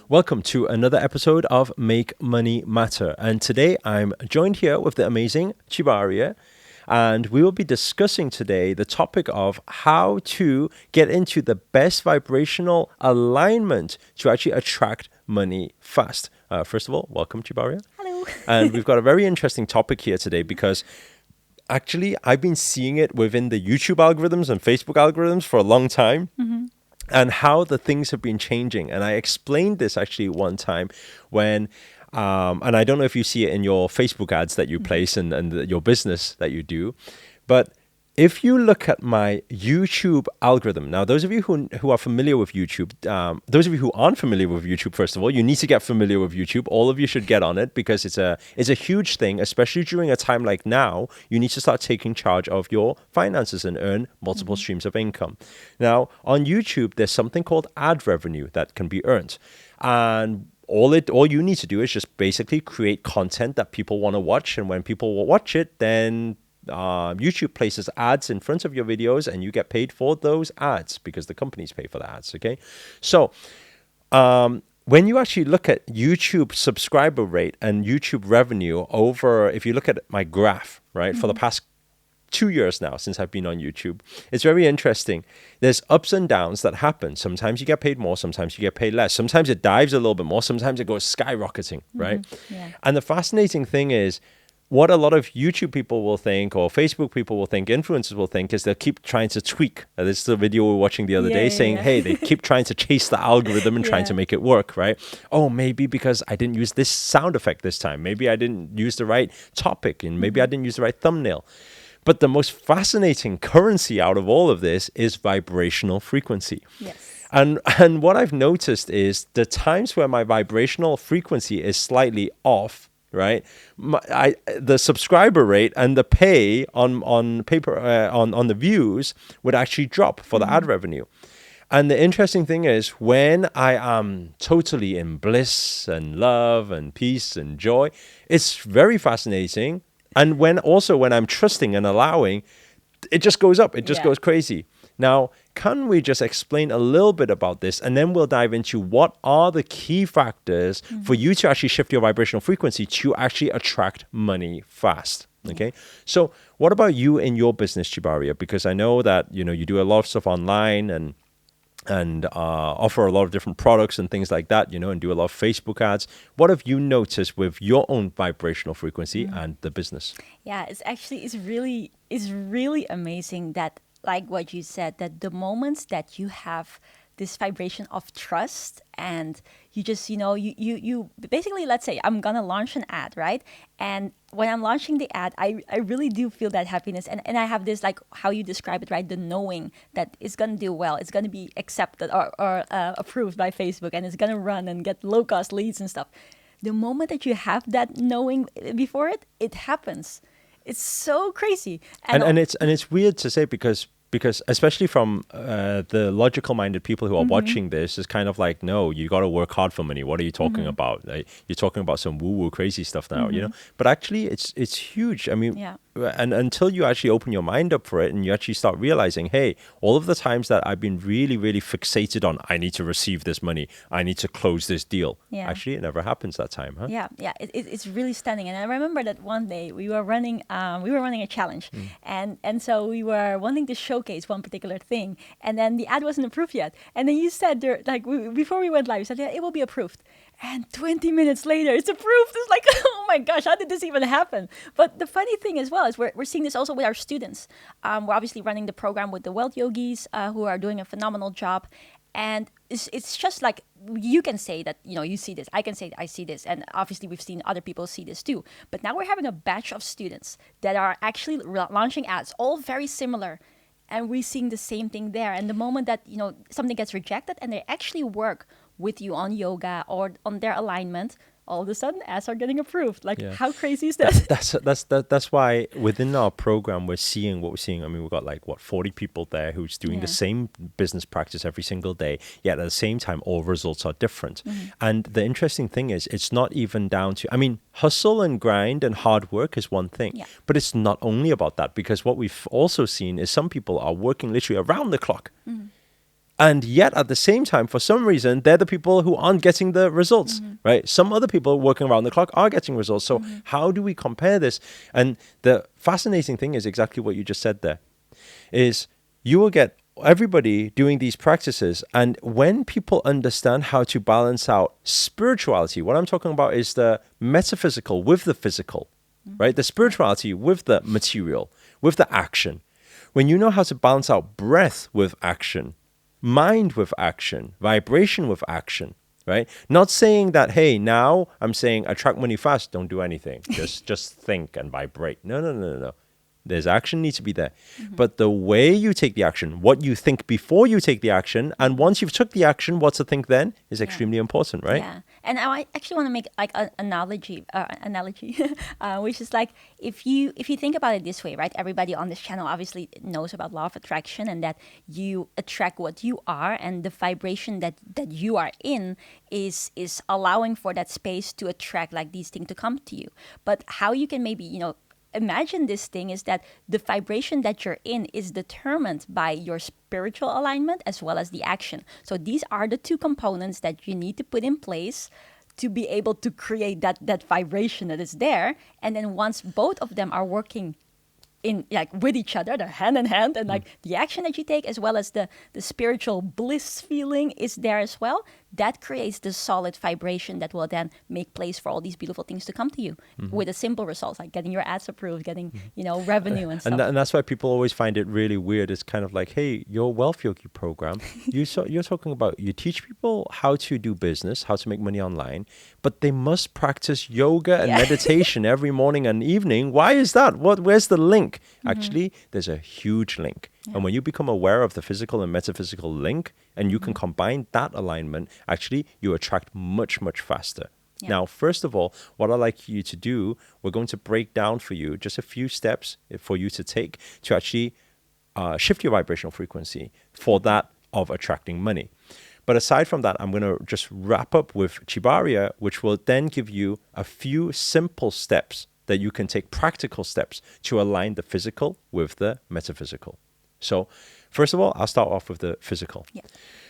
Welcome to another episode of Make Money Matter. And today I'm joined here with the amazing Chibaria. And we will be discussing today the topic of how to get into the best vibrational alignment to actually attract money fast. First of all, welcome, Chibaria. Hello. And we've got a very interesting topic here today because actually I've been seeing it within the YouTube algorithms and Facebook algorithms for a long time. Mm-hmm. And how the things have been changing. And I explained this actually one time when, and I don't know if you see it in your Facebook ads that you place and your business that you do, but if you look at my YouTube algorithm, now those of you who are familiar with YouTube, those of you who aren't familiar with YouTube, first of all, you need to get familiar with YouTube. All of you should get on it because it's a huge thing, especially during a time like now. You need to start taking charge of your finances and earn multiple streams of income. Now, on YouTube, there's something called ad revenue that can be earned. And all you need to do is just basically create content that people want to watch. And when people will watch it, then YouTube places ads in front of your videos and you get paid for those ads because the companies pay for the ads, okay? So when you actually look at YouTube subscriber rate and YouTube revenue over, if you look at my graph, right, for the past 2 years now since I've been on YouTube, it's very interesting. There's ups and downs that happen. Sometimes you get paid more, sometimes you get paid less. Sometimes it dives a little bit more, sometimes it goes skyrocketing, right? Yeah. And the fascinating thing is, what a lot of YouTube people will think, or Facebook people will think, influencers will think, is they'll keep trying to tweak. This is the video we were watching the other day saying, hey, they keep trying to chase the algorithm and trying to make it work, right? Oh, maybe because I didn't use this sound effect this time. Maybe I didn't use the right topic, and maybe I didn't use the right thumbnail. But the most fascinating currency out of all of this is vibrational frequency. Yes. And what I've noticed is the times where my vibrational frequency is slightly off, right? The subscriber rate and the pay on paper on the views would actually drop for the ad revenue. And the interesting thing is when I am totally in bliss and love and peace and joy, it's very fascinating. And when I'm trusting and allowing, it just goes up. It just goes crazy. Now, can we just explain a little bit about this, and then we'll dive into what are the key factors for you to actually shift your vibrational frequency to actually attract money fast? Okay. So what about you in your business, Chibaria? Because I know that, you do a lot of stuff online and offer a lot of different products and things like that, and do a lot of Facebook ads. What have you noticed with your own vibrational frequency and the business? Yeah, it's really amazing that, like what you said, that the moments that you have this vibration of trust and you just, you basically, let's say I'm going to launch an ad, right? And when I'm launching the ad, I really do feel that happiness. And I have this, like how you describe it, right? The knowing that it's going to do well. It's going to be accepted or approved by Facebook, and it's going to run and get low-cost leads and stuff. The moment that you have that knowing before it happens. It's so crazy. And it's weird to say because especially from the logical minded people who are watching this, is kind of like, no, you got to work hard for money. What are you talking about? Like, you're talking about some woo woo crazy stuff now, But actually, it's huge. I mean, and until you actually open your mind up for it and you actually start realizing, hey, all of the times that I've been really, really fixated on, I need to receive this money, I need to close this deal. Actually, it never happens that time, huh? Yeah. It's really stunning. And I remember that one day we were running a challenge, and so we were wanting to showcase one particular thing, and then the ad wasn't approved yet. And then you said there, like before we went live, you said, yeah, it will be approved. And 20 minutes later, it's approved. It's like, oh my gosh, how did this even happen? But the funny thing as well is we're seeing this also with our students. We're obviously running the program with the Wealth Yogis who are doing a phenomenal job. And it's just like, you can say that, you see this. I can say I see this. And obviously we've seen other people see this too. But now we're having a batch of students that are actually launching ads, all very similar. And we're seeing the same thing there. And the moment that, something gets rejected and they actually work with you on yoga or on their alignment, all of a sudden ads are getting approved. Like, Yeah. how crazy is that? That's why within our program we're seeing what we're seeing. I mean, we've got like 40 people there who's doing the same business practice every single day, yet at the same time all results are different. And the interesting thing is it's not even down to, I mean, hustle and grind and hard work is one thing, but it's not only about that, because what we've also seen is some people are working literally around the clock. And yet, at the same time, for some reason, they're the people who aren't getting the results, right? Some other people working around the clock are getting results. So how do we compare this? And the fascinating thing is exactly what you just said there, is you will get everybody doing these practices. And when people understand how to balance out spirituality, what I'm talking about is the metaphysical with the physical, right? The spirituality with the material, with the action. When you know how to balance out breath with action, mind with action, vibration with action, right? Not saying that, hey, now I'm saying attract money fast, don't do anything. Just think and vibrate. No. There's action needs to be there. But the way you take the action, what you think before you take the action, and once you've took the action, what to think then is extremely important, right? Yeah. And I actually want to make like an analogy, which is like, if you think about it this way, right? Everybody on this channel obviously knows about law of attraction, and that you attract what you are, and the vibration that you are in is allowing for that space to attract like these things to come to you. But how you can maybe, imagine this thing is that the vibration that you're in is determined by your spiritual alignment as well as the action. So these are the two components that you need to put in place to be able to create that vibration that is there. And then once both of them are working in like with each other, they're hand in hand, and like the action that you take as well as the spiritual bliss feeling is there as well, that creates the solid vibration that will then make place for all these beautiful things to come to you with a simple results, like getting your ads approved, getting revenue and stuff. And that's why people always find it really weird. It's kind of like, hey, your Wealth Yogi program, you're talking about, you teach people how to do business, how to make money online, but they must practice yoga and meditation every morning and evening. Why is that? Where's the link? Actually, there's a huge link. And when you become aware of the physical and metaphysical link, and you can combine that alignment, actually, you attract much, much faster. Yeah. Now, first of all, what I'd like you to do, we're going to break down for you just a few steps for you to take to actually shift your vibrational frequency for that of attracting money. But aside from that, I'm going to just wrap up with Chibaria, which will then give you a few simple steps that you can take, practical steps to align the physical with the metaphysical. So first of all, I'll start off with the physical. Yeah.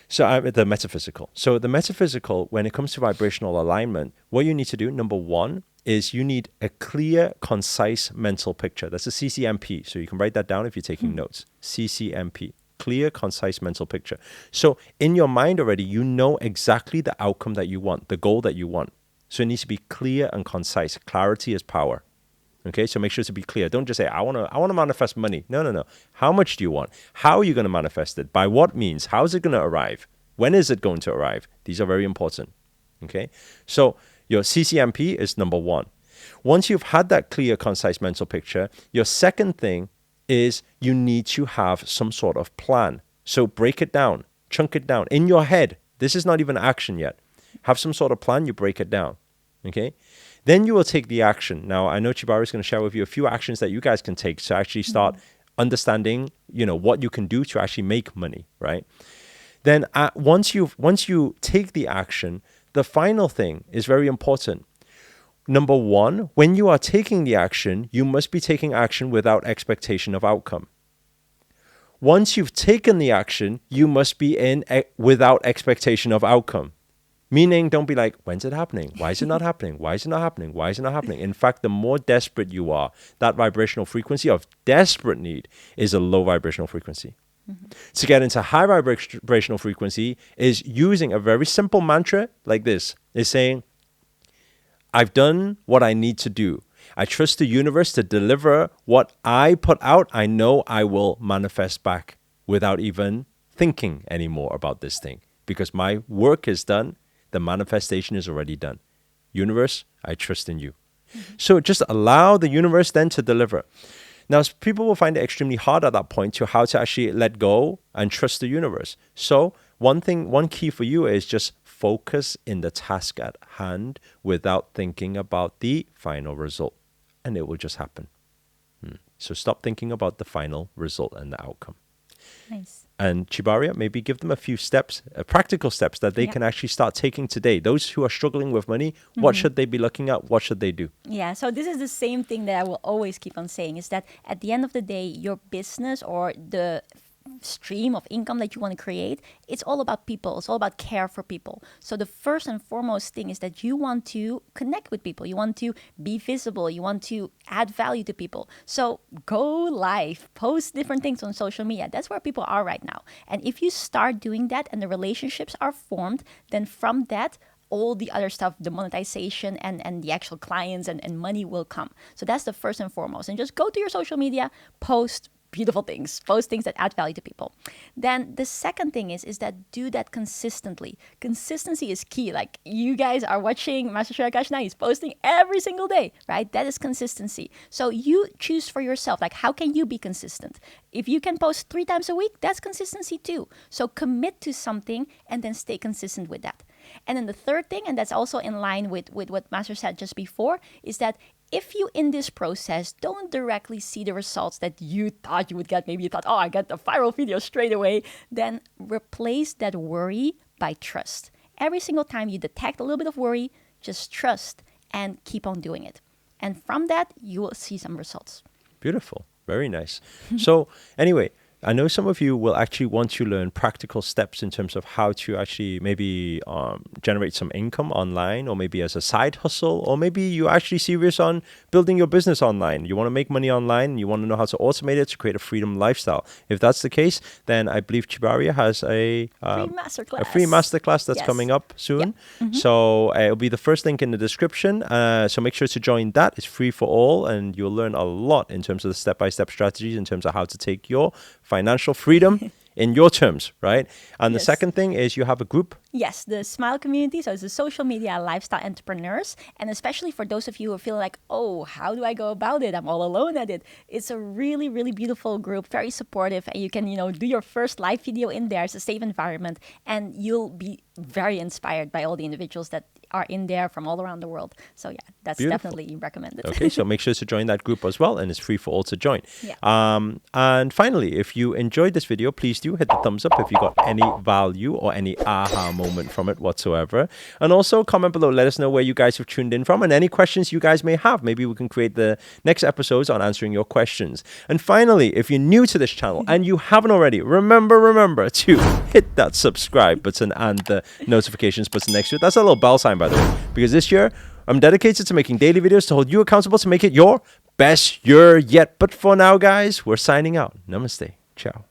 So the metaphysical. So the metaphysical, when it comes to vibrational alignment, what you need to do, number one, is you need a clear, concise mental picture. That's a CCMP. So you can write that down if you're taking notes. CCMP. Clear, concise mental picture. So in your mind already, you know exactly the outcome that you want, the goal that you want. So it needs to be clear and concise. Clarity is power. Okay, so make sure to be clear. Don't just say, I want to manifest money. No. How much do you want? How are you going to manifest it? By what means? How is it going to arrive? When is it going to arrive? These are very important. Okay, so your CCMP is number one. Once you've had that clear, concise mental picture, your second thing is you need to have some sort of plan. So break it down, chunk it down in your head. This is not even action yet. Have some sort of plan, you break it down. Okay. Then you will take the action. Now, I know Chibaria is going to share with you a few actions that you guys can take to actually start understanding, what you can do to actually make money, right? Then once you take the action, the final thing is very important. Number one, when you are taking the action, you must be taking action without expectation of outcome. Once you've taken the action, you must be in without expectation of outcome. Meaning, don't be like, when's it happening? Why is it not happening? Why is it not happening? Why is it not happening? In fact, the more desperate you are, that vibrational frequency of desperate need is a low vibrational frequency. To get into high vibrational frequency is using a very simple mantra like this. Is saying, I've done what I need to do. I trust the universe to deliver what I put out. I know I will manifest back without even thinking anymore about this thing. Because my work is done. The manifestation is already done. Universe, I trust in you. So just allow the universe then to deliver. Now, people will find it extremely hard at that point to how to actually let go and trust the universe. So one key for you is just focus in the task at hand without thinking about the final result, and it will just happen. So stop thinking about the final result and the outcome. Nice. And Chibaria, maybe give them a few steps, practical steps that they can actually start taking today. Those who are struggling with money, what should they be looking at? What should they do? Yeah, so this is the same thing that I will always keep on saying, is that at the end of the day, your business or the stream of income that you want to create, it's all about people. It's all about care for people. So the first and foremost thing is that you want to connect with people. You want to be visible. You want to add value to people. So go live, post different things on social media. That's where people are right now. And if you start doing that and the relationships are formed, then from that, all the other stuff, the monetization and the actual clients and money will come. So that's the first and foremost. And just go to your social media, post beautiful things, post things that add value to people. Then the second thing is that do that consistently. Consistency is key. Like you guys are watching Master Akarshana, he's posting every single day, right? That is consistency. So you choose for yourself, like how can you be consistent? If you can post 3 times a week, that's consistency too. So commit to something and then stay consistent with that. And then the third thing, and that's also in line with what Master said just before, is that if you in this process don't directly see the results that you thought you would get, maybe you thought, oh, I got the viral video straight away, then replace that worry by trust. Every single time you detect a little bit of worry, just trust and keep on doing it. And from that, you will see some results. Beautiful. Very nice. So anyway, I know some of you will actually want to learn practical steps in terms of how to actually maybe generate some income online, or maybe as a side hustle, or maybe you're actually serious on building your business online. You want to make money online, and you want to know how to automate it to create a freedom lifestyle. If that's the case, then I believe Chibaria has a free masterclass that's coming up soon. Yeah. So it'll be the first link in the description. So make sure to join that. It's free for all, and you'll learn a lot in terms of the step-by-step strategies in terms of how to take your financial freedom in your terms, right? And the second thing is you have a group. Yes, the Smile community. So it's the social media lifestyle entrepreneurs. And especially for those of you who feel like, oh, how do I go about it? I'm all alone at it. It's a really, really beautiful group, very supportive. And you can, do your first live video in there. It's a safe environment. And you'll be very inspired by all the individuals that are in there from all around the world. So yeah, that's definitely recommended. Okay, so make sure to join that group as well, and it's free for all to join. Yeah. And finally, if you enjoyed this video, please do hit the thumbs up if you got any value or any aha moment from it whatsoever. And also comment below, let us know where you guys have tuned in from and any questions you guys may have. Maybe we can create the next episodes on answering your questions. And finally, if you're new to this channel and you haven't already, remember to hit that subscribe button and the notifications button next to it. That's a little bell sign, by the way, because this year I'm dedicated to making daily videos to hold you accountable to make it your best year yet. But for now, guys, we're signing out. Namaste. Ciao.